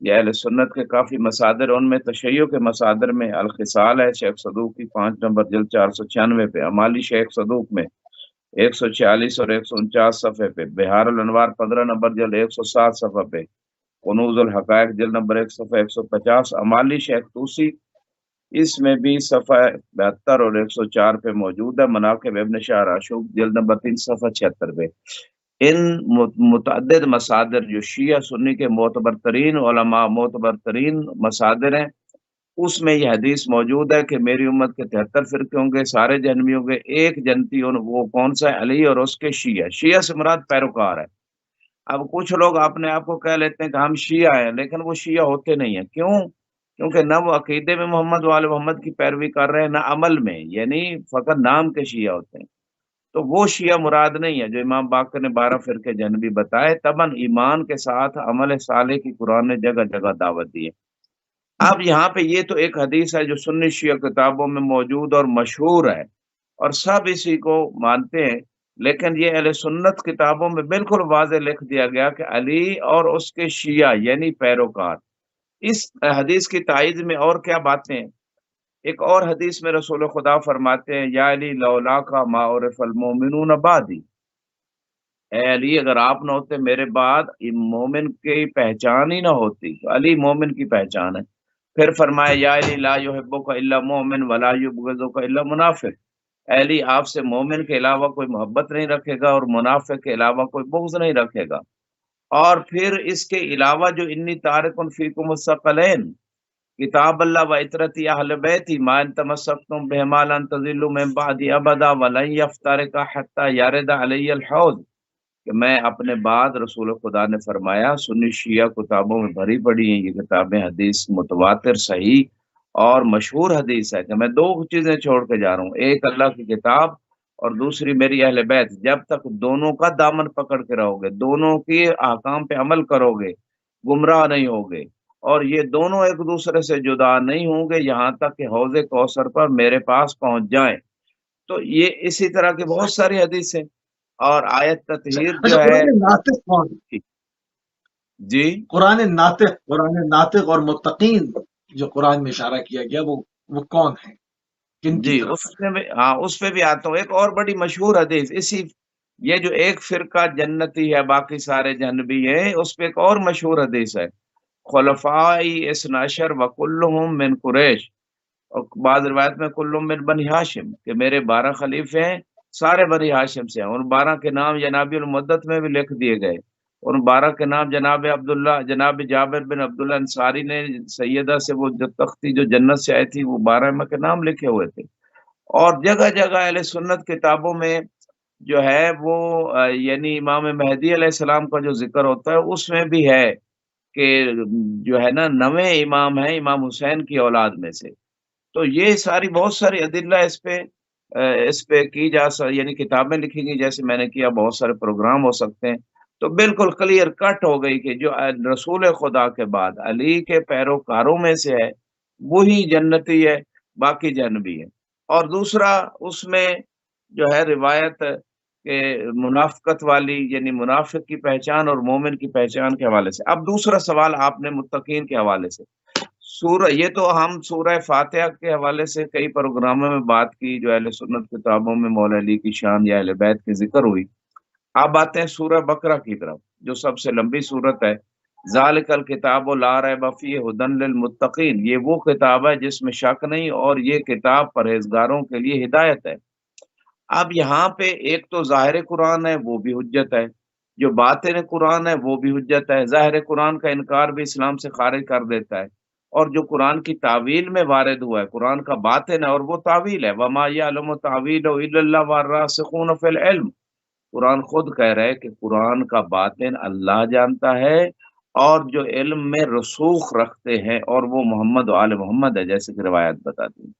یہ اہل سنت کے کافی مسادر، ان میں تشیع کے مسادر میں الخصال ہے شیخ صدوق کی 5 نمبر جلد 496 پہ، امالی شیخ صدوق میں 146 اور 149 صفحے پہ، بہار الانوار 15 نمبر جلد 107 صفحے پہ، کنوز الحقائق جلد نمبر 1 صفحہ 150، امالی شیخ توسی اس میں بھی صفحہ 72 اور 104 پہ موجود ہے، مناقب ابن شاہ عاشوق جلد نمبر 3 صفحہ 76 پہ۔ ان متعدد مصادر جو شیعہ سنی کے معتبر ترین علماء معتبر ترین مصادر ہیں، اس میں یہ حدیث موجود ہے کہ میری امت کے 73 فرقے ہوں گے، سارے جہنمی ہوں گے، ایک جنتی وہ کون سا ہے؟ علی اور اس کے شیعہ۔ شیعہ سے مراد پیروکار ہے۔ اب کچھ لوگ اپنے آپ کو کہہ لیتے ہیں کہ ہم شیعہ ہیں، لیکن وہ شیعہ ہوتے نہیں ہیں۔ کیوں؟ کیونکہ نہ وہ عقیدے میں محمد وآل محمد کی پیروی کر رہے ہیں، نہ عمل میں، یعنی فقط نام کے شیعہ ہوتے ہیں۔ تو وہ شیعہ مراد نہیں ہے جو امام باقر نے 12 فرقے جنبی بتائے، تباً ایمان کے ساتھ عمل صالح کی قرآن نے جگہ جگہ دعوت دی ہے۔ اب یہاں پہ یہ تو ایک حدیث ہے جو سنی شیعہ کتابوں میں موجود اور مشہور ہے اور سب اسی کو مانتے ہیں، لیکن یہ اہل سنت کتابوں میں بالکل واضح لکھ دیا گیا کہ علی اور اس کے شیعہ یعنی پیروکار۔ اس حدیث کی تائید میں اور کیا باتیں ہیں؟ ایک اور حدیث میں رسول خدا فرماتے ہیں یا علی لولا کا ما عرف المومنون بعدی، اے علی اگر آپ نہ ہوتے میرے بعد مومن کی پہچان ہی نہ ہوتی۔ تو علی مومن کی پہچان ہے۔ پھر فرمایا یا علی لا یحبک الا مومن ولا یبغضک الا منافق، اے علی آپ سے مومن کے علاوہ کوئی محبت نہیں رکھے گا اور منافق کے علاوہ کوئی بغض نہیں رکھے گا۔ اور پھر اس کے علاوہ جو انی تارک فیکم الثقلین کتاب اللہ و عطرتی اہل بیتی ما ان تمسکتم بہما لن تضلوا من بعدی ابدا ولن یفترق حتی یرد علی الحوض، کہ میں اپنے بعد رسول خدا نے فرمایا سنی شیعہ کتابوں میں بھری پڑی ہیں یہ کتابیں، حدیث متواتر صحیح اور مشہور حدیث ہے کہ میں 2 چیزیں چھوڑ کے جا رہا ہوں، ایک اللہ کی کتاب اور دوسری میری اہل بیت۔ جب تک دونوں کا دامن پکڑ کے رہو گے، دونوں کے احکام پہ عمل کرو گے، گمراہ نہیں ہوگے، اور یہ دونوں ایک دوسرے سے جدا نہیں ہوں گے یہاں تک کہ حوض کوثر پر میرے پاس پہنچ جائیں۔ تو یہ اسی طرح کی بہت ساری حدیثیں اور آیت تطہیر اچھا، جو ہے۔ قرآن ناطق کون؟ جی قرآن ناطق اور متقین جو قرآن میں اشارہ کیا گیا وہ کون ہے؟ کن کی جی طرف؟ اس میں بھی ہاں اس پہ بھی آتا ہوں۔ ایک اور بڑی مشہور حدیث اسی، یہ جو ایک فرقہ جنتی ہے باقی سارے جہنمی ہیں، اس پہ ایک اور مشہور حدیث ہے خلفائی اثنا عشر وکلہم من قریش، اور بعض روایت میں کلہم من بنی ہاشم، کہ میرے 12 خلیفے ہیں سارے بنی ہاشم سے ہیں۔ ان 12 کے نام جناب المدت میں بھی لکھ دیے گئے۔ ان 12 کے نام جناب عبداللہ جناب جابر بن عبداللہ انصاری نے سیدہ سے وہ جو تختی جو جنت سے آئی تھی وہ 12 کے نام لکھے ہوئے تھے۔ اور جگہ جگہ اہل سنت کتابوں میں جو ہے وہ یعنی امام مہدی علیہ السلام کا جو ذکر ہوتا ہے اس میں بھی ہے کہ جو ہے نا 9 امام ہیں امام حسین کی اولاد میں سے۔ تو یہ ساری بہت ساری ادلہ اس پہ کی یعنی کتابیں لکھی گئی، جیسے میں نے کیا بہت سارے پروگرام ہو سکتے ہیں۔ تو بالکل کلیئر کٹ ہو گئی کہ جو رسول خدا کے بعد علی کے پیروکاروں میں سے ہے وہی جنتی ہے، باقی جہنمی ہے۔ اور دوسرا اس میں جو ہے روایت کہ منافقت والی یعنی منافق کی پہچان اور مومن کی پہچان کے حوالے سے۔ اب دوسرا سوال آپ نے متقین کے حوالے سے، سورہ یہ تو ہم سورہ فاتحہ کے حوالے سے کئی پروگراموں میں بات کی جو اہل سنت کتابوں میں مولا علی کی شان یا اہل بیت کی ذکر ہوئی۔ اب آتے ہیں سورہ بقرہ کی طرف جو سب سے لمبی سورت ہے۔ ذالک الکتاب لا ریب فیہ ھدی للمتقین، یہ وہ کتاب ہے جس میں شک نہیں اور یہ کتاب پرہیزگاروں کے لیے ہدایت ہے۔ اب یہاں پہ ایک تو ظاہر قرآن ہے وہ بھی حجت ہے، جو باطن قرآن ہے وہ بھی حجت ہے۔ ظاہر قرآن کا انکار بھی اسلام سے خارج کر دیتا ہے، اور جو قرآن کی تعویل میں وارد ہوا ہے قرآن کا باطن ہے اور وہ تعویل ہے۔ وما یعلم تاویلہ الا اللہ والراسخون فی العلم، قرآن خود کہہ رہے کہ قرآن کا باطن اللہ جانتا ہے اور جو علم میں رسوخ رکھتے ہیں اور وہ محمد و آل محمد ہے، جیسے کہ روایت بتاتی ہیں۔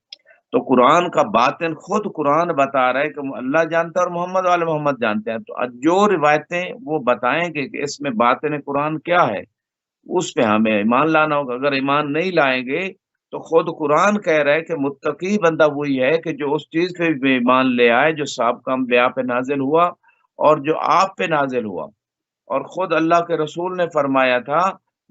تو قرآن کا باطن خود قرآن بتا رہا ہے کہ اللہ جانتا ہے اور محمد و آل محمد جانتے ہیں۔ تو جو روایتیں وہ بتائیں گے کہ اس میں باطن قرآن کیا ہے اس پہ ہمیں ایمان لانا ہوگا۔ اگر ایمان نہیں لائیں گے تو خود قرآن کہہ رہا ہے کہ متقی بندہ وہی ہے کہ جو اس چیز پہ بھی ایمان لے آئے جو سابقہ انبیاء پہ نازل ہوا اور جو آپ پہ نازل ہوا۔ اور خود اللہ کے رسول نے فرمایا تھا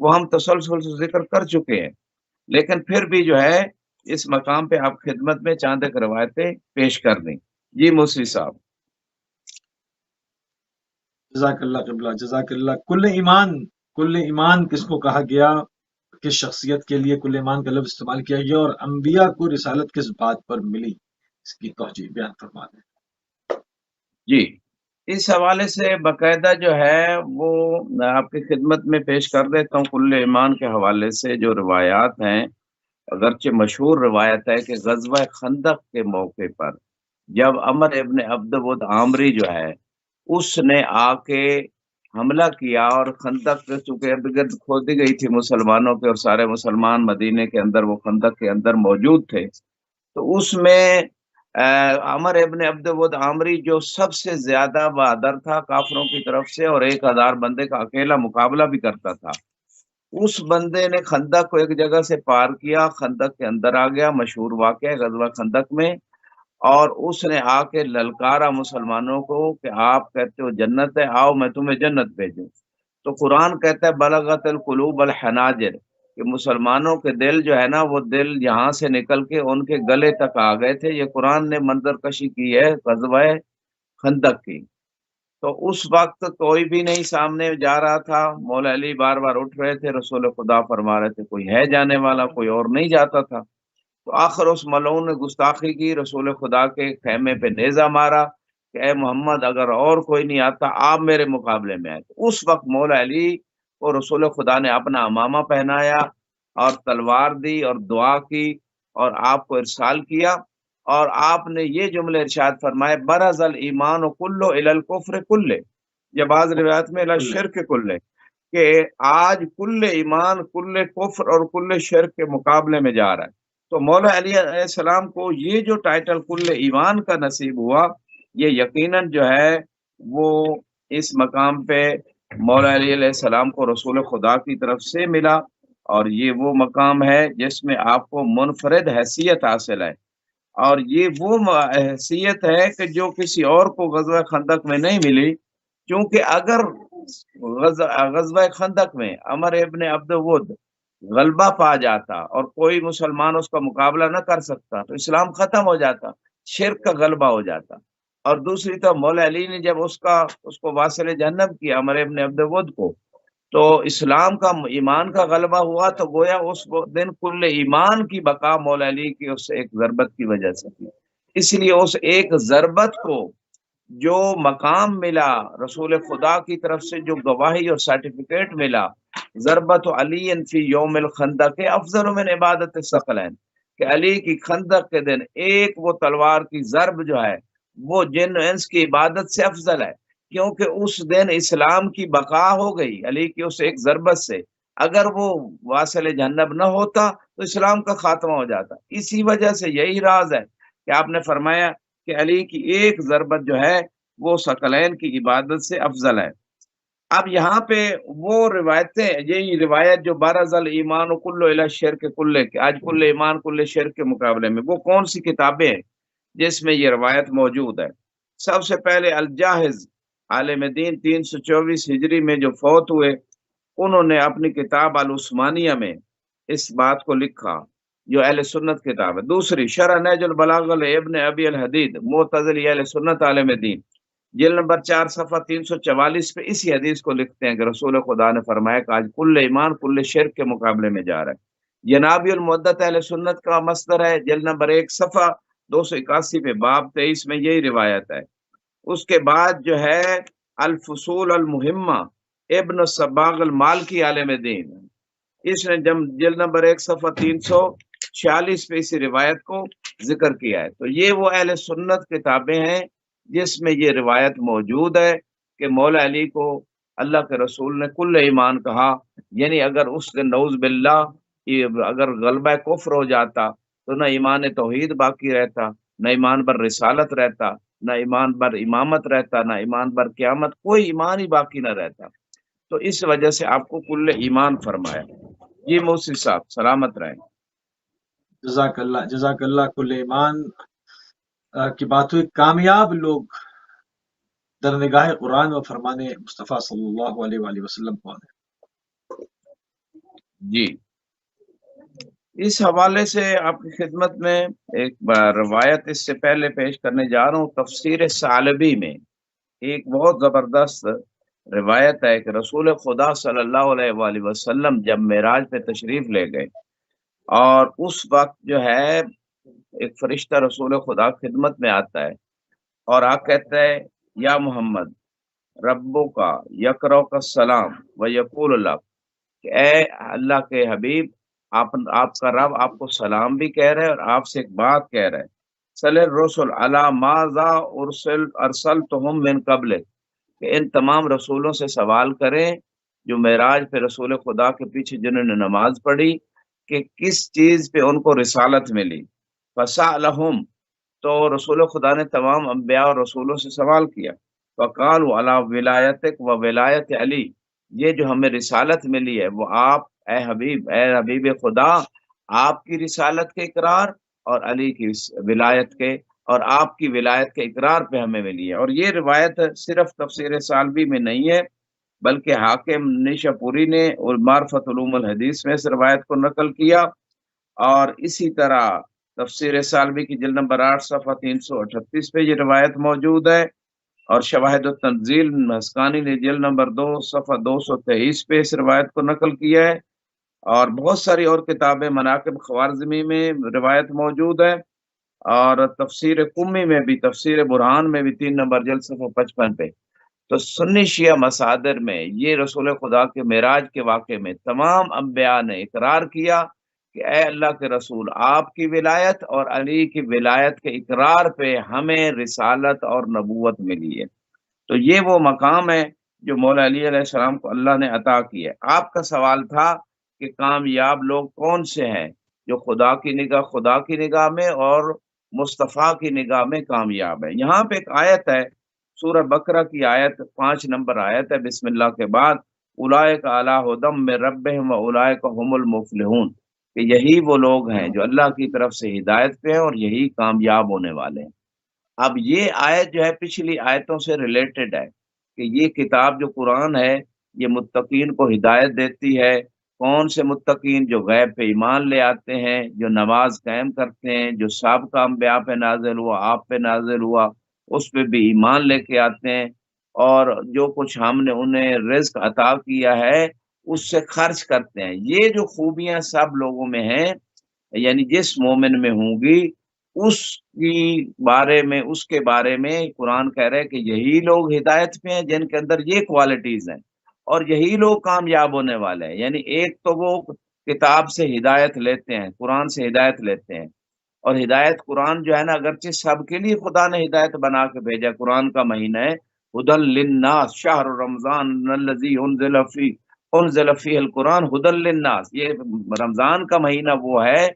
وہ ہم تسلسل سے ذکر کر چکے ہیں، لیکن پھر بھی جو ہے اس مقام پہ آپ خدمت میں چاند ایک روایتیں پیش کر دیں۔ جی موسی صاحب۔ جزاک اللہ قبلہ، جزاک اللہ۔ کل ایمان کس کو کہا گیا، کس شخصیت کے لیے کل ایمان کا لفظ استعمال کیا گیا، اور انبیاء کو رسالت کس بات پر ملی، اس کی توجہ بیان فرما دیں۔ جی، اس حوالے سے باقاعدہ جو ہے وہ میں آپ کی خدمت میں پیش کر دیتا ہوں۔ کل ایمان کے حوالے سے جو روایات ہیں، اگرچہ مشہور روایت ہے کہ غزوہ خندق کے موقع پر جب عمر ابن عبد ود عامری جو ہے اس نے آ کے حملہ کیا، اور خندق چونکہ ارد گرد کھودی گئی تھی مسلمانوں کے، اور سارے مسلمان مدینے کے اندر وہ خندق کے اندر موجود تھے، تو اس میں عمر ابن عبد ود عامری جو سب سے زیادہ بہادر تھا کافروں کی طرف سے، اور 1000 بندے کا اکیلا مقابلہ بھی کرتا تھا، اس بندے نے خندق کو ایک جگہ سے پار کیا، خندق کے اندر آ گیا، مشہور واقعہ غزوہ خندق میں، اور اس نے آ کے للکارا مسلمانوں کو کہ آپ کہتے ہو جنت ہے، آؤ میں تمہیں جنت بھیجوں۔ تو قرآن کہتا ہے بلغت القلوب الحناجر، کہ مسلمانوں کے دل جو ہے نا، وہ دل یہاں سے نکل کے ان کے گلے تک آ گئے تھے۔ یہ قرآن نے منظر کشی کی ہے غزوہ خندق کی۔ تو اس وقت کوئی بھی نہیں سامنے جا رہا تھا، مولا علی بار بار اٹھ رہے تھے، رسول خدا فرما رہے تھے کوئی ہے جانے والا، کوئی اور نہیں جاتا تھا۔ تو آخر اس ملعون نے گستاخی کی، رسول خدا کے خیمے پہ نیزہ مارا کہ اے محمد اگر اور کوئی نہیں آتا آپ میرے مقابلے میں آئے۔ تو اس وقت مولا علی کو رسول خدا نے اپنا امامہ پہنایا اور تلوار دی اور دعا کی اور آپ کو ارسال کیا، اور آپ نے یہ جملے ارشاد فرمائے برز الایمان کلو الی الکفر کلے، یا بعض روایت میں الی الشرک کلے، کہ آج کل ایمان کل کفر اور کل شرک کے مقابلے میں جا رہا ہے۔ تو مولا علی علیہ السلام کو یہ جو ٹائٹل کل ایمان کا نصیب ہوا، یہ یقیناً جو ہے وہ اس مقام پہ مولا علی علیہ السلام کو رسول خدا کی طرف سے ملا، اور یہ وہ مقام ہے جس میں آپ کو منفرد حیثیت حاصل ہے، اور یہ وہ حیثیت ہے کہ جو کسی اور کو غزوہ خندق میں نہیں ملی، کیونکہ اگر غزوہ خندق میں عمر ابن عبد ود غلبہ پا جاتا اور کوئی مسلمان اس کا مقابلہ نہ کر سکتا تو اسلام ختم ہو جاتا، شرک کا غلبہ ہو جاتا۔ اور دوسری طرف مولا علی نے جب اس کو واصل جہنم کیا عمر ابن عبد ود کو، تو اسلام کا ایمان کا غلبہ ہوا، تو گویا اس دن کل ایمان کی بقا مولا علی کی اس ایک ضربت کی وجہ سے تھی۔ اس لیے اس ایک ضربت کو جو مقام ملا، رسول خدا کی طرف سے جو گواہی اور سرٹیفکیٹ ملا، ضربت علی فی یوم الخندق افضل من عبادت الثقلین، کہ علی کی خندق کے دن ایک وہ تلوار کی ضرب جو ہے وہ جن و انس کی عبادت سے افضل ہے، کیونکہ اس دن اسلام کی بقا ہو گئی علی کی اس ایک ضربت سے۔ اگر وہ واصل جہنم نہ ہوتا تو اسلام کا خاتمہ ہو جاتا۔ اسی وجہ سے یہی راز ہے کہ آپ نے فرمایا کہ علی کی ایک ضربت جو ہے وہ ثقلین کی عبادت سے افضل ہے۔ اب یہاں پہ وہ روایتیں، یہی روایت جو برز الایمان کل الی الشرک کلے، کہ آج کل ایمان کل شرک کے مقابلے میں، وہ کون سی کتابیں ہیں جس میں یہ روایت موجود ہے؟ سب سے پہلے الجاہز عالم دین 324 ہجری میں جو فوت ہوئے، انہوں نے اپنی کتاب العثمانیہ میں اس بات کو لکھا، جو اہل سنت کتاب ہے۔ دوسری شرح نہج البلاغہ ابن ابی الحدید معتزلی اہل سنت عالم دین، جلد نمبر 4 صفحہ 344 پہ اسی حدیث کو لکھتے ہیں کہ رسول خدا نے فرمایا کہ آج کل ایمان کل شرک کے مقابلے میں جا رہا ہے۔ جنابی المعدت اہل سنت کا مصدر ہے، جلد نمبر 1 صفحہ 281 پہ باب 23 میں یہی روایت ہے۔ اس کے بعد جو ہے الفصول المہمہ ابن الصباغ المالکی عالم دین، اس نے جلد نمبر 1 صفحہ 346 پہ اسی روایت کو ذکر کیا ہے۔ تو یہ وہ اہل سنت کتابیں ہیں جس میں یہ روایت موجود ہے کہ مولا علی کو اللہ کے رسول نے کل ایمان کہا، یعنی اگر اس دن نعوذ باللہ اگر غلبہ کفر ہو جاتا تو نہ ایمان توحید باقی رہتا، نہ ایمان بر رسالت رہتا، نہ ایمان بر امامت رہتا، نہ ایمان بر قیامت، کوئی ایمان ہی باقی نہ رہتا۔ تو اس وجہ سے آپ کو کل ایمان فرمایا۔ جی موسی صاحب سلامت رہیں۔ جزاک اللہ، جزاک اللہ۔ کل ایمان کی بات ہوئی، کامیاب لوگ در نگاہ قرآن و فرمان مصطفیٰ صلی اللہ علیہ وآلہ وسلم کون ہے؟ جی، اس حوالے سے آپ کی خدمت میں ایک بار روایت اس سے پہلے پیش کرنے جا رہا ہوں۔ تفسیر ثعلبی میں ایک بہت زبردست روایت ہے کہ رسول خدا صلی اللہ علیہ وآلہ وسلم جب معراج پہ تشریف لے گئے، اور اس وقت جو ہے ایک فرشتہ رسول خدا خدمت میں آتا ہے اور کہتا ہے، یا محمد ربو کا یکرو کا سلام و یقول اللہ، کہ اے اللہ کے حبیب، آپ کا رب آپ کو سلام بھی کہہ رہے ہیں اور آپ سے ایک بات کہہ رہے ہیں۔ صلی الرسل علی ماذا ارسلتہم من قبل، کہ ان تمام رسولوں سے سوال کریں جو معراج پہ رسول خدا کے پیچھے جنہوں نے نماز پڑھی کہ کس چیز پہ ان کو رسالت ملی۔ فسألہم، تو رسول خدا نے تمام انبیاء اور رسولوں سے سوال کیا، وقالوا علی ولایتک و ولایت علی، یہ جو ہمیں رسالت ملی ہے وہ آپ اے حبیب خدا، آپ کی رسالت کے اقرار اور علی کی ولایت کے اور آپ کی ولایت کے اقرار پہ ہمیں ملی ہے۔ اور یہ روایت صرف تفسیر ثعلبی میں نہیں ہے، بلکہ حاکم نیشا پوری نے اور معرفت علوم الحدیث میں اس روایت کو نقل کیا، اور اسی طرح تفسیر ثعلبی کی جلد نمبر 8 صفحہ 338 پہ یہ روایت موجود ہے، اور شواہد التنزیل حسقانی نے جلد نمبر 2 صفحہ 223 پہ اس روایت کو نقل کیا ہے، اور بہت ساری اور کتابیں مناقب خوارزمی میں روایت موجود ہے، اور تفسیر قمی میں بھی، تفسیر برہان میں بھی 3 نمبر جلد صفحہ 55 پہ۔ تو سنی شیعہ مصادر میں یہ رسول خدا کے معراج کے واقعے میں تمام انبیاء نے اقرار کیا کہ اے اللہ کے رسول، آپ کی ولایت اور علی کی ولایت کے اقرار پہ ہمیں رسالت اور نبوت ملی ہے۔ تو یہ وہ مقام ہے جو مولا علی علیہ السلام کو اللہ نے عطا کی ہے۔ آپ کا سوال تھا کہ کامیاب لوگ کون سے ہیں جو خدا کی نگاہ میں اور مصطفیٰ کی نگاہ میں کامیاب ہے۔ یہاں پہ ایک آیت ہے، سورہ بقرہ کی آیت 5 نمبر آیت ہے، بسم اللہ کے بعد، اولئک علی ھدی من ربہم واولئک ھم المفلحون، کہ یہی وہ لوگ ہیں جو اللہ کی طرف سے ہدایت پہ ہیں اور یہی کامیاب ہونے والے ہیں۔ اب یہ آیت جو ہے پچھلی آیتوں سے ریلیٹڈ ہے کہ یہ کتاب جو قرآن ہے یہ متقین کو ہدایت دیتی ہے۔ کون سے متقین؟ جو غیب پہ ایمان لے آتے ہیں، جو نماز قائم کرتے ہیں، جو سابقہ انبیاء پہ نازل ہوا، آپ پہ نازل ہوا اس پہ بھی ایمان لے کے آتے ہیں، اور جو کچھ ہم نے انہیں رزق عطا کیا ہے اس سے خرچ کرتے ہیں۔ یہ جو خوبیاں سب لوگوں میں ہیں، یعنی جس مومن میں ہوں گی، اس اس کے بارے میں قرآن کہہ رہے کہ یہی لوگ ہدایت پہ ہیں جن کے اندر یہ کوالٹیز ہیں، اور یہی لوگ کامیاب ہونے والے ہیں۔ یعنی ایک تو وہ کتاب سے ہدایت لیتے ہیں، قرآن سے ہدایت لیتے ہیں، اور ہدایت قرآن جو ہے نا، اگرچہ سب کے لیے خدا نے ہدایت بنا کے بھیجا، قرآن کا مہینہ ہے ہدی للناس شہر رمضان الذی انزل فیہ القرآن ہدی للناس، یہ رمضان کا مہینہ وہ ہے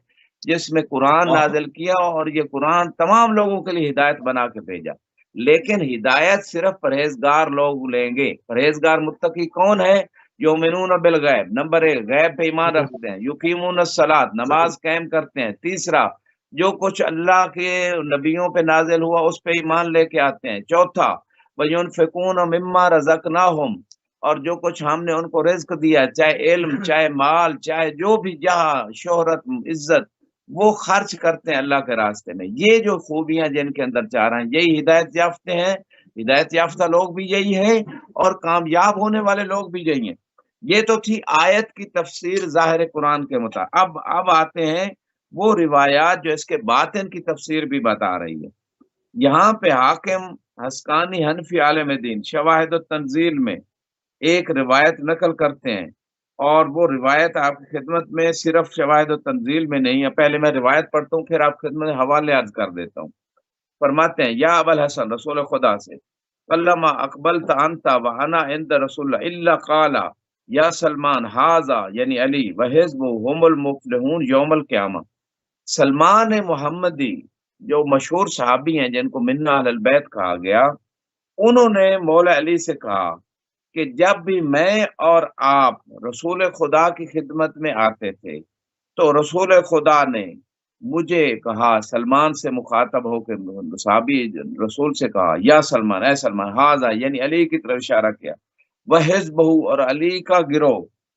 جس میں قرآن نازل کیا، اور یہ قرآن تمام لوگوں کے لیے ہدایت بنا کے بھیجا۔ لیکن ہدایت صرف پرہیزگار لوگ لیں گے۔ پرہیزگار متقی کون ہے؟ یؤمنون بالغیب، نمبر 1 غیب پہ ایمان رکھتے ہیں، یقیمون الصلاۃ نماز قائم کرتے ہیں، تیسرا جو کچھ اللہ کے نبیوں پہ نازل ہوا اس پہ ایمان لے کے آتے ہیں، چوتھا وَيُنْفِقُونَ مِمَّا رَزَقْنَاهُمْ، اور جو کچھ ہم نے ان کو رزق دیا، چاہے علم، چاہے مال، چاہے جو بھی جہاں شہرت عزت، وہ خرچ کرتے ہیں اللہ کے راستے میں۔ یہ جو خوبیاں جن کے اندر چاہ رہے ہیں، یہی ہدایت یافتہ ہیں۔ ہدایت یافتہ لوگ بھی یہی ہیں اور کامیاب ہونے والے لوگ بھی یہی ہیں۔ یہ تو تھی آیت کی تفسیر ظاہر قرآن کے مطابق۔ اب آتے ہیں وہ روایات جو اس کے باطن کی تفسیر بھی بتا رہی ہے۔ یہاں پہ حاکم حسقانی حنفی عالم دین شواہد التنزیل میں ایک روایت نقل کرتے ہیں، اور وہ روایت آپ کی خدمت میں صرف شواہد و تنزیل میں نہیں ہے۔ پہلے میں روایت پڑھتا ہوں، پھر آپ خدمت میں حوالے عرض کر دیتا ہوں۔ فرماتے ہیں، یا ابا الحسن، رسول خدا سے، کلما اقبلت انت وانا عند رسول اللہ الا قال یا سلمان ھذا، یعنی علی وحزب هم المفلحون یوم القیامہ۔ سلمان محمدی جو مشہور صحابی ہیں جن کو من اہل البیت کہا گیا، انہوں نے مولا علی سے کہا کہ جب بھی میں اور آپ رسول خدا کی خدمت میں آتے تھے تو رسول خدا نے مجھے کہا، سلمان سے مخاطب ہو کے صحابی رسول سے کہا، یا سلمان، اے سلمان، ھذا یعنی علی کی طرف اشارہ کیا، وہ حزبہ، اور علی کا گروہ،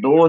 2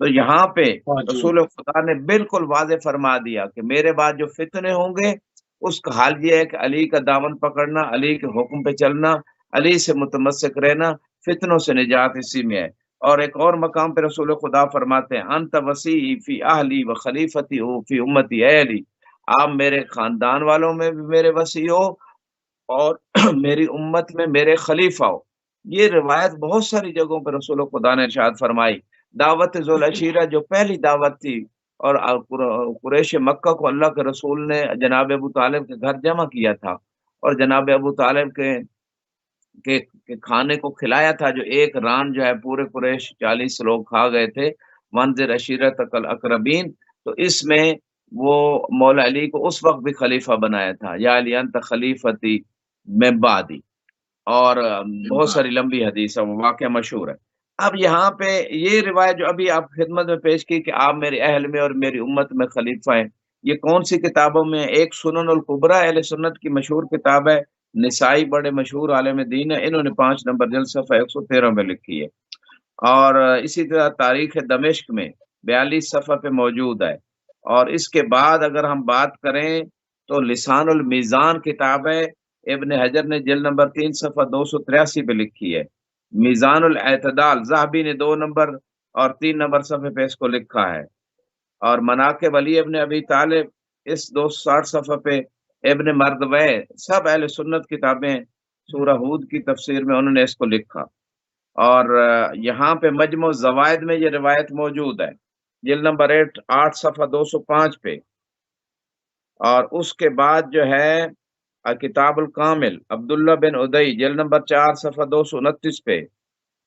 تو یہاں پہ موجود رسول خدا نے بالکل واضح فرما دیا کہ میرے بعد جو فتنے ہوں گے اس کا حال یہ ہے کہ علی کا دامن پکڑنا، علی کے حکم پہ چلنا، علی سے متمسک رہنا، فتنوں سے نجات اسی میں ہے۔ اور ایک اور مقام پہ رسول خدا فرماتے ہیں انت وسیعی فی اہلی و خلیفتی ہو فی امتی، اے علی آپ میرے خاندان والوں میں بھی میرے وسیع ہو اور میری امت میں میرے خلیفہ ہو۔ یہ روایت بہت ساری جگہوں پہ رسول خدا نے ارشاد فرمائی۔ دعوت ذوالعشیرہ جو پہلی دعوت تھی، اور قریش مکہ کو اللہ کے رسول نے جناب ابو طالب کے گھر جمع کیا تھا، اور جناب ابو طالب کے کھانے کو کھلایا تھا، جو ایک ران جو ہے پورے قریش 40 لوگ کھا گئے تھے، منظر عشیرت الاقربین۔ تو اس میں وہ مولا علی کو اس وقت بھی خلیفہ بنایا تھا، یا علی انت خلیفتی من بعدی، اور بہت ساری لمبی حدیث ہے، وہ واقعہ مشہور ہے۔ اب یہاں پہ یہ روایت جو ابھی آپ خدمت میں پیش کی کہ آپ میرے اہل میں اور میری امت میں خلیفہ ہیں، یہ کون سی کتابوں میں؟ ایک سنن الکبریٰ اہل سنت کی مشہور کتاب ہے، نسائی بڑے مشہور عالم دین ہے، انہوں نے 5 نمبر جلد صفحہ 113 میں لکھی ہے، اور اسی طرح تاریخ دمشق میں 42 صفحہ پہ موجود ہے۔ اور اس کے بعد اگر ہم بات کریں تو لسان المیزان کتاب ہے، ابن حجر نے جلد نمبر 3 صفحہ 283 پہ لکھی ہے۔ میزان الاعتدال ذہبی نے 2 نمبر اور 3 نمبر صفحے پہ اس کو لکھا ہے۔ اور مناقب علی ابن ابی طالب اس 260 صفحہ پہ، ابن مردوے، سب اہل سنت کتابیں سورہ ہود کی تفسیر میں انہوں نے اس کو لکھا۔ اور یہاں پہ مجموع زوائد میں یہ روایت موجود ہے، جلد نمبر 8 صفحہ 205 پہ۔ اور اس کے بعد جو ہے کتاب الکامل عبداللہ بن ادئی، جلد نمبر 4 صفحہ 229 پہ۔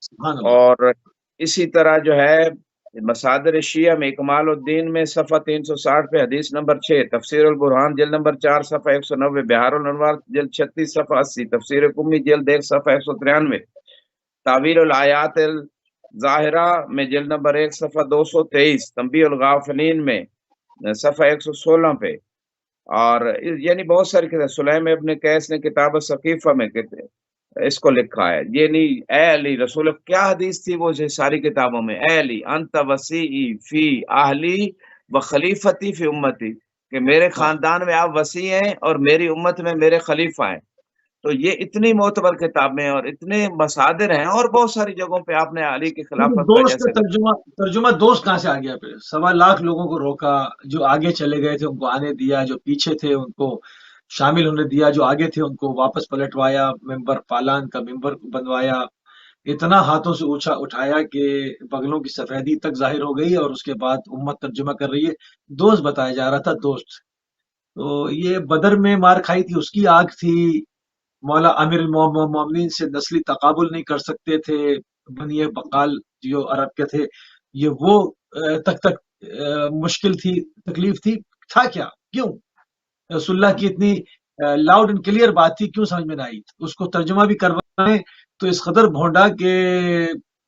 سبحان اللہ۔ اور اسی طرح جو ہے مصادر شیعہ میں اکمال الدین میں صفحہ 360 پہ حدیث نمبر 6، تفسیر البرہان جلد نمبر 4 صفحہ 190، بہار الانوار جلد 36 صفحہ 80، تفسیر قمی جلد 1 صفحہ 193، تعویل الآیات الظاہرہ میں جلد نمبر 1 صفحہ 223، تنبیہ الغافلین میں صفحہ 116 پہ۔ اور یعنی بہت ساری کتاب، سلیم ابن قیس نے کتاب ثقیفہ میں اس کو لکھا ہے۔ یعنی اے علی، رسول کیا حدیث تھی وہ ساری کتابوں میں، اے علی انت وسیعی فی اہلی و خلیفتی فی امتی، کہ میرے خاندان میں آپ وسیع ہیں اور میری امت میں میرے خلیفہ ہیں۔ تو یہ اتنی معتبر کتابیں اور اتنے مصادر ہیں، اور بہت ساری جگہوں پہ آپ نے علی کی خلافت کا دوست جیسے کا ترجمہ دوست کہاں سے آ گیا؟ پھر 1.25 لوگوں کو روکا، جو آگے چلے گئے تھے ان کو آنے دیا، جو پیچھے تھے ان کو شامل ہونے دیا، جو آگے تھے ان کو واپس پلٹوایا، ممبر پالان کا ممبر بنوایا، اتنا ہاتھوں سے اٹھایا کہ بغلوں کی سفیدی تک ظاہر ہو گئی، اور اس کے بعد امت ترجمہ کر رہی ہے، دوست بتایا جا رہا تھا، دوست۔ تو یہ بدر میں مار کھائی تھی، اس کی آگ تھی، مولا امیر المومنین سے نسلی تقابل نہیں کر سکتے تھے، بنی بقال جو عرب کے تھے، یہ وہ تک مشکل تھی، تکلیف تھی، تھا کیا؟ کیوں رسول اللہ کی اتنی لاؤڈ اینڈ کلیئر بات تھی، کیوں سمجھ میں نہ آئی؟ اس کو ترجمہ بھی کروائے تو اس قدر بھونڈا کہ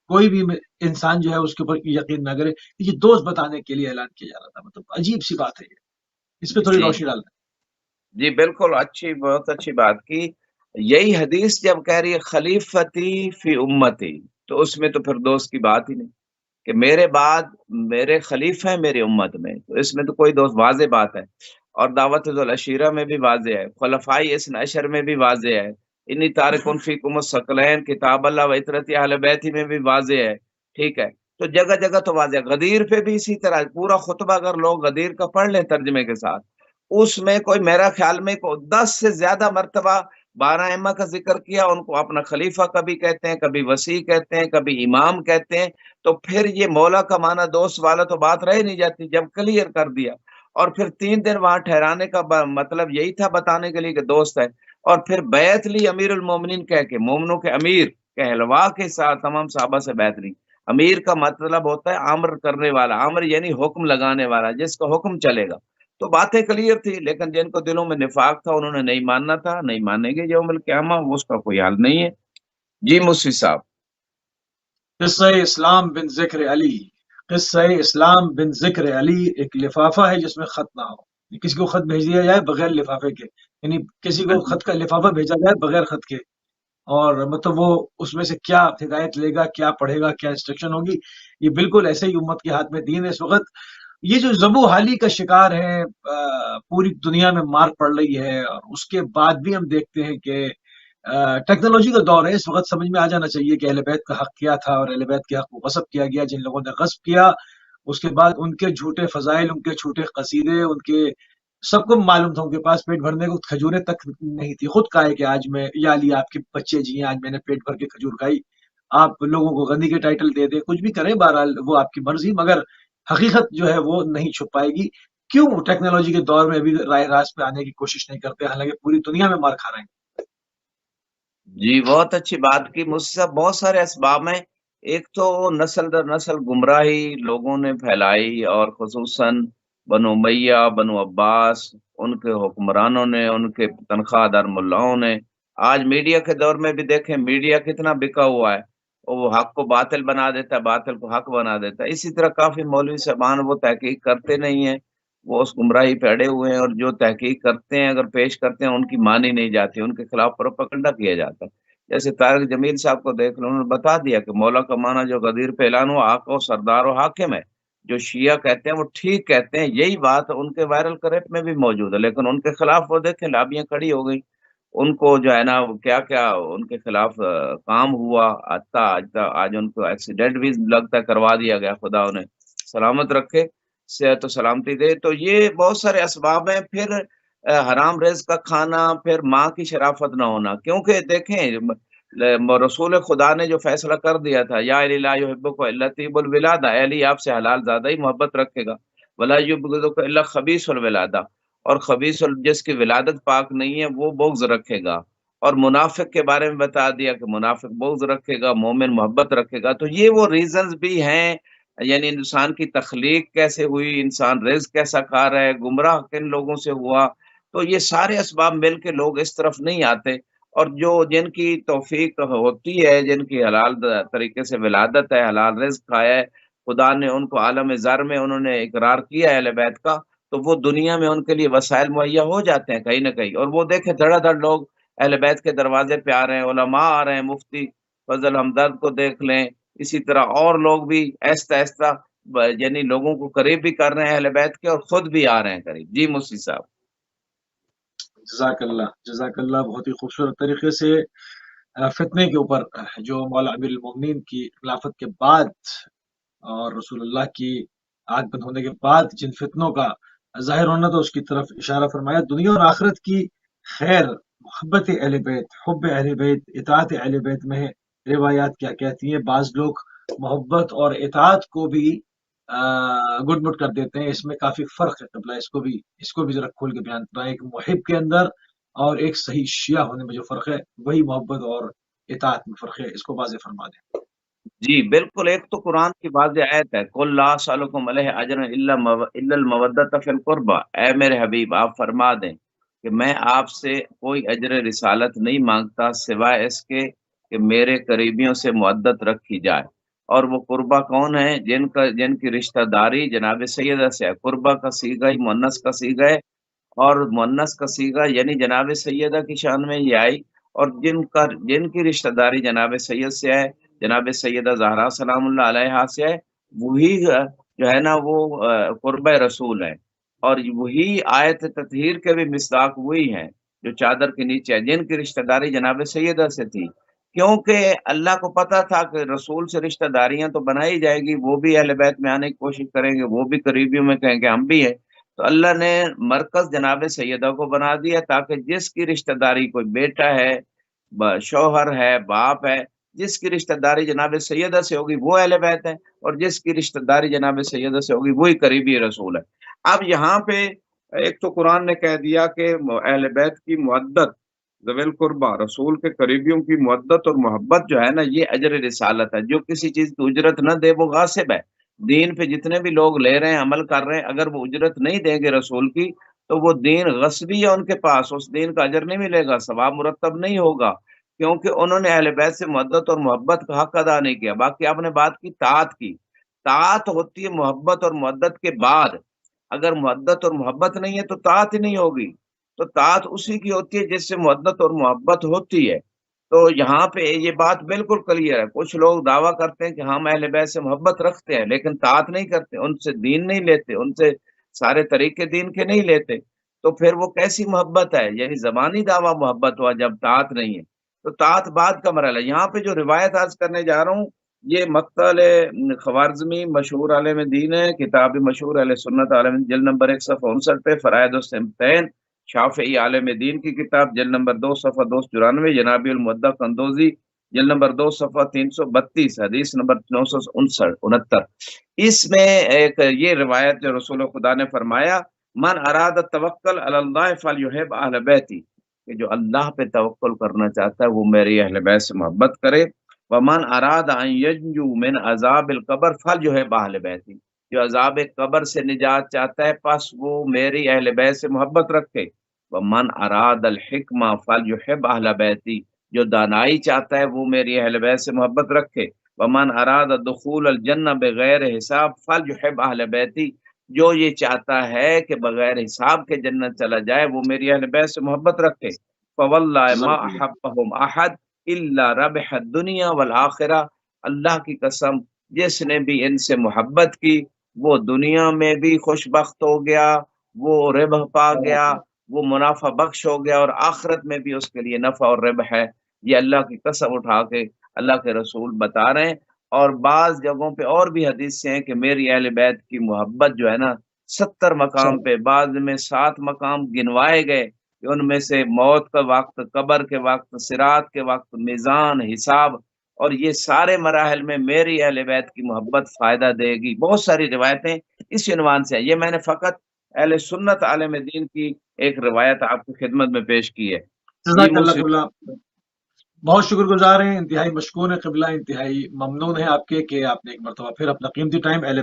کوئی بھی انسان جو ہے اس کے اوپر یقین نہ کرے۔ یہ دوست بتانے کے لیے اعلان کیا جا رہا تھا، مطلب عجیب سی بات ہے یہ، اس پہ تھوڑی روشنی ڈالنا۔ جی بالکل، اچھی، بہت اچھی بات کی۔ یہی حدیث جب کہہ رہی ہے خلیفتی فی امتی، تو اس میں تو پھر دوست کی بات ہی نہیں، کہ میرے بعد میرے خلیفہ ہیں میری امت میں، تو اس میں تو کوئی دوست، واضح بات ہے۔ اور دعوت ذوالعشیرہ میں بھی واضح ہے، خلفائی اثنا عشر میں بھی واضح ہے، انی تارکن فیکم الثقلین کتاب اللہ و عطرت اہل بیتی میں بھی واضح ہے، ٹھیک ہے؟ تو جگہ جگہ تو واضح ہے۔ غدیر پہ بھی اسی طرح پورا خطبہ اگر لوگ غدیر کا پڑھ لیں ترجمے کے ساتھ، اس میں کوئی میرا خیال میں 10 سے زیادہ مرتبہ 12 ائمہ کا ذکر کیا، ان کو اپنا خلیفہ کبھی کہتے ہیں، کبھی وسیع کہتے ہیں، کبھی امام کہتے ہیں۔ تو پھر یہ مولا کا معنی دوست والا تو بات رہ نہیں جاتی جب کلیئر کر دیا۔ اور پھر 3 دن وہاں ٹھہرانے کا مطلب یہی تھا، بتانے کے لیے کہ دوست ہے۔ اور پھر بیعت لی امیر المومنین کہہ کے، مومنوں کے امیر کہلوا کے ساتھ تمام صحابہ سے بیعت لی۔ امیر کا مطلب ہوتا ہے امر کرنے والا، امر یعنی حکم لگانے والا، جس کا حکم چلے گا۔ تو باتیں کلیئر تھی، لیکن جن کو دلوں میں نفاق تھا انہوں نے نہیں ماننا تھا، نہیں مانیں گے یوم القیامہ، اس کا کوئی حل نہیں ہے۔ جی مصفی صاحب۔ قصہ اسلام بن ذکر علی، قصہ اسلام بن ذکر علی ایک لفافہ ہے جس میں خط نہ ہو، کسی کو خط بھیج دیا جائے بغیر لفافے کے، یعنی کسی کو خط کا لفافہ بھیجا جائے بغیر خط کے، اور مطلب وہ اس میں سے کیا ہدایت لے گا، کیا پڑھے گا، کیا انسٹرکشن ہوگی، یہ بالکل ایسے ہی امت کے ہاتھ میں دین ہے اس وقت۔ یہ جو ذبح حالی کا شکار ہے، پوری دنیا میں مار پڑ رہی ہے، اور اس کے بعد بھی ہم دیکھتے ہیں کہ ٹیکنالوجی کا دور ہے، اس وقت سمجھ میں آ جانا چاہیے کہ اہل بیت کا حق کیا تھا، اور اہل بیت کے حق کو غصب کیا گیا جن لوگوں نے غصب کیا۔ اس کے بعد ان کے جھوٹے فضائل، ان کے جھوٹے قصیدے، ان کے سب کو معلوم تھا، ان کے پاس پیٹ بھرنے کو کھجوریں تک نہیں تھی، خود کہا ہے کہ آج میں یا علی آپ کے بچے جی ہیں، آج میں نے پیٹ بھر کے کھجور کھائی۔ آپ لوگوں کو غنی کے ٹائٹل دے دیں، کچھ بھی کریں، بہرحال وہ آپ کی مرضی، مگر حقیقت جو ہے وہ نہیں چھپ پائے گی۔ کیوں ٹیکنالوجی کے دور میں ابھی رائے راست پہ آنے کی کوشش نہیں کرتے، حالانکہ پوری دنیا میں مار کھا رہے ہیں؟ جی بہت اچھی بات کی، مجھ سے بہت سارے اسباب ہیں۔ ایک تو نسل در نسل گمراہی لوگوں نے پھیلائی، اور خصوصاً بنو امیہ، بنو عباس، ان کے حکمرانوں نے، ان کے تنخواہ دار ملاؤں نے۔ آج میڈیا کے دور میں بھی دیکھیں میڈیا کتنا بکا ہوا ہے، وہ حق کو باطل بنا دیتا ہے، باطل کو حق بنا دیتا ہے۔ اسی طرح کافی مولوی صاحبان وہ تحقیق کرتے نہیں ہیں، وہ اس گمراہی پہ اڑے ہوئے ہیں، اور جو تحقیق کرتے ہیں اگر پیش کرتے ہیں ان کی مانی نہیں جاتی، ان کے خلاف پروپیگنڈا کیا جاتا ہے۔ جیسے طارق جمیل صاحب کو دیکھ لو، انہوں نے بتا دیا کہ مولا کا معنی جو غدیر پہ اعلان ہوا، آقا و سردار و حاکم ہے۔ جو شیعہ کہتے ہیں وہ ٹھیک کہتے ہیں، یہی بات ان کے وائرل کریپ میں بھی موجود ہے، لیکن ان کے خلاف وہ دیکھیں لابیاں کھڑی ہو گئی، ان کو جو ہے نا وہ کیا کیا ان کے خلاف کام ہوا، آج ان کو ایکسیڈنٹ بھی لگتا ہے کروا دیا گیا، خدا انہیں سلامت رکھے، صحت و سلامتی دے۔ تو یہ بہت سارے اسباب ہیں۔ پھر حرام رزق کا کھانا، پھر ماں کی شرافت نہ ہونا، کیونکہ دیکھیں رسول خدا نے جو فیصلہ کر دیا تھا، یا علی لا یحبک الا طیب الولادہ، اے علی آپ سے حلال زادہ ہی محبت رکھے گا، ولا یبغضک الا خبیث الولادہ، اور خبیث جس کی ولادت پاک نہیں ہے وہ بغض رکھے گا، اور منافق کے بارے میں بتا دیا کہ منافق بغض رکھے گا، مومن محبت رکھے گا۔ تو یہ وہ ریزنز بھی ہیں، یعنی انسان کی تخلیق کیسے ہوئی، انسان رزق کیسا کھا رہا ہے، گمراہ کن لوگوں سے ہوا، تو یہ سارے اسباب مل کے لوگ اس طرف نہیں آتے۔ اور جو جن کی توفیق ہوتی ہے، جن کی حلال طریقے سے ولادت ہے، حلال رزق کھایا ہے، خدا نے ان کو عالم زر میں انہوں نے اقرار کیا ہے اہل بیت کا، تو وہ دنیا میں ان کے لیے وسائل مہیا ہو جاتے ہیں کہیں نہ کہیں۔ اور وہ دیکھیں دھڑا دھڑ لوگ اہل بیت کے دروازے پہ آ رہے ہیں، علماء آ رہے ہیں، مفتی فضل ہمدرد کو دیکھ لیں، اسی طرح اور لوگ بھی ایستا ایستا یعنی لوگوں کو قریب بھی کر رہے ہیں اہل بیت کے، اور خود بھی آ رہے ہیں قریب۔ جی مفتی صاحب۔ جزاک اللہ، جزاک اللہ، بہت ہی خوبصورت طریقے سے فتنے کے اوپر جو مولا امیر المومنین کی خلافت کے بعد اور رسول اللہ کی آنکھ بند ہونے کے بعد جن فتنوں کا ظاہر ہونا تھا اس کی طرف اشارہ فرمایا۔ دنیا اور آخرت کی خیر محبت اہل بیت، حب اہل بیت، اطاعت اہل بیت میں روایات کیا کہتی ہیں؟ بعض لوگ محبت اور اطاعت کو بھی گڈ مٹ کر دیتے ہیں، اس میں کافی فرق ہے قبلہ، اس کو بھی ذرا کھول کے بیان کرائیں۔ ایک محب کے اندر اور ایک صحیح شیعہ ہونے میں جو فرق ہے، وہی محبت اور اطاعت میں فرق ہے، اس کو واضح فرما دیں۔ جی بالکل، ایک تو قرآن کی واضح آیت ہے، قل لا اسألکم علیہ اجرا الا المودۃ فی القربى، اے میرے حبیب آپ فرما دیں کہ میں آپ سے کوئی اجر رسالت نہیں مانگتا سوائے اس کے کہ میرے قریبیوں سے مودت رکھی جائے۔ اور وہ قربہ کون ہے؟ جن کی رشتہ داری جناب سیدہ سے ہے۔ قربہ کا صیغہ ہی مؤنث کا صیغہ ہے، اور مؤنث کا صیغہ یعنی جناب سیدہ کی شان میں یہ آئی، اور جن کی رشتہ داری جناب سید سے ہے، جناب سیدہ زہرا سلام اللہ علیہا سے ہے، وہی جو ہے نا وہ قربہ رسول ہے۔ اور وہی آیت تطہیر کے بھی مصداق وہی ہیں جو چادر کے نیچے ہے، جن کی رشتہ داری جناب سیدہ سے تھی، کیونکہ اللہ کو پتا تھا کہ رسول سے رشتہ داریاں تو بنائی جائے گی، وہ بھی اہل بیت میں آنے کی کوشش کریں گے، وہ بھی قریبیوں میں کہیں گے ہم بھی ہیں، تو اللہ نے مرکز جناب سیدہ کو بنا دیا تاکہ جس کی رشتہ داری کوئی بیٹا ہے، شوہر ہے، باپ ہے، جس کی رشتہ داری جناب سیدہ سے ہوگی وہ اہل بیت ہے، اور جس کی رشتہ داری جناب سیدہ سے ہوگی وہی قریبی رسول ہے۔ اب یہاں پہ ایک تو قرآن نے کہہ دیا کہ اہل بیت کی مودت، ذوی القربہ رسول کے قریبیوں کی مودت اور محبت جو ہے نا یہ اجر رسالت ہے۔ جو کسی چیز کی اجرت نہ دے وہ غاصب ہے۔ دین پہ جتنے بھی لوگ لے رہے ہیں، عمل کر رہے ہیں، اگر وہ اجرت نہیں دیں گے رسول کی تو وہ دین غصبی ہے ان کے پاس، اس دین کا اجر نہیں ملے گا، ثواب مرتب نہیں ہوگا، کیونکہ انہوں نے اہل بیت سے محبت اور محبت کا حق ادا نہیں کیا۔ باقی آپ نے بات کی طاعت کی، طاعت ہوتی ہے محبت اور محبت کے بعد، اگر محبت اور محبت نہیں ہے تو طاعت ہی نہیں ہوگی۔ تو طاعت اسی کی ہوتی ہے جس سے محبت اور محبت ہوتی ہے۔ تو یہاں پہ یہ بات بالکل کلیئر ہے. کچھ لوگ دعویٰ کرتے ہیں کہ ہم اہل بیت سے محبت رکھتے ہیں لیکن طاعت نہیں کرتے، ان سے دین نہیں لیتے، ان سے سارے طریقے دین کے نہیں لیتے. تو پھر وہ کیسی محبت ہے؟ یعنی زبانی دعویٰ محبت ہوا جب طاعت نہیں ہے. تو طاعت بعد کا مرحلہ ہے. یہاں پہ جو روایت عرض کرنے جا رہا ہوں یہ مقتل خوارزمی مشہور عالم دین ہے، کتاب مشہور اہل سنت عالم دین، جلد نمبر 1 صفحہ 59 پہ، فرائض الصمتین شافعی عالم دین کی کتاب، جلد نمبر 2 صفحہ 294، جنابی المودع قندوزی جلد نمبر 2 صفحہ 332، حدیث نمبر 969. اس میں ایک یہ روایت جو رسول خدا نے فرمایا من اراد توکل علی اللہ فلیحب اہل بیتی، کہ جو اللہ پہ توکل کرنا چاہتا ہے وہ میری اہل بیت سے محبت کرے. ومن اراد ان ینجو من عذاب القبر فلیحب اہل بیتی، جو عذاب قبر سے نجات چاہتا ہے پس وہ میری اہل بیت سے محبت رکھے. ومن اراد الحکمہ فلیحب اہل بیتی، جو دانائی چاہتا ہے وہ میری اہل بیت سے محبت رکھے. ومن اراد دخول الجنہ بغیر حساب فلیحب اہل بیتی، جو یہ چاہتا ہے کہ بغیر حساب کے جنت چلا جائے وہ میری اہل بیت سے محبت رکھے. فواللہ ما احبهم احد الا ربح الدنیا والآخرہ، اللہ کی قسم جس نے بھی ان سے محبت کی وہ دنیا میں بھی خوش بخت ہو گیا، وہ ربح پا گیا، وہ منافع بخش ہو گیا، اور آخرت میں بھی اس کے لیے نفع اور ربح ہے. یہ اللہ کی قسم اٹھا کے اللہ کے رسول بتا رہے ہیں. اور بعض جگہوں پہ اور بھی حدیث سے ہیں کہ میری اہل بیت کی محبت جو ہے نا 70 مقام پہ، بعض میں 7 مقام گنوائے گئے کہ ان میں سے موت کا وقت، قبر کے وقت، صراط کے وقت، میزان، حساب، اور یہ سارے مراحل میں میری اہل بیت کی محبت فائدہ دے گی. بہت ساری روایتیں اس عنوان سے ہیں. یہ میں نے فقط اہل سنت عالم دین کی ایک روایت آپ کی خدمت میں پیش کی ہے. جزاک اللہ قبلہ، بہت شکر گزار ہیں، انتہائی مشکور ہیں قبلہ، انتہائی ممنون ہیں آپ کے کہ آپ نے ایک مرتبہ پھر اپنا قیمتی ٹائم اہل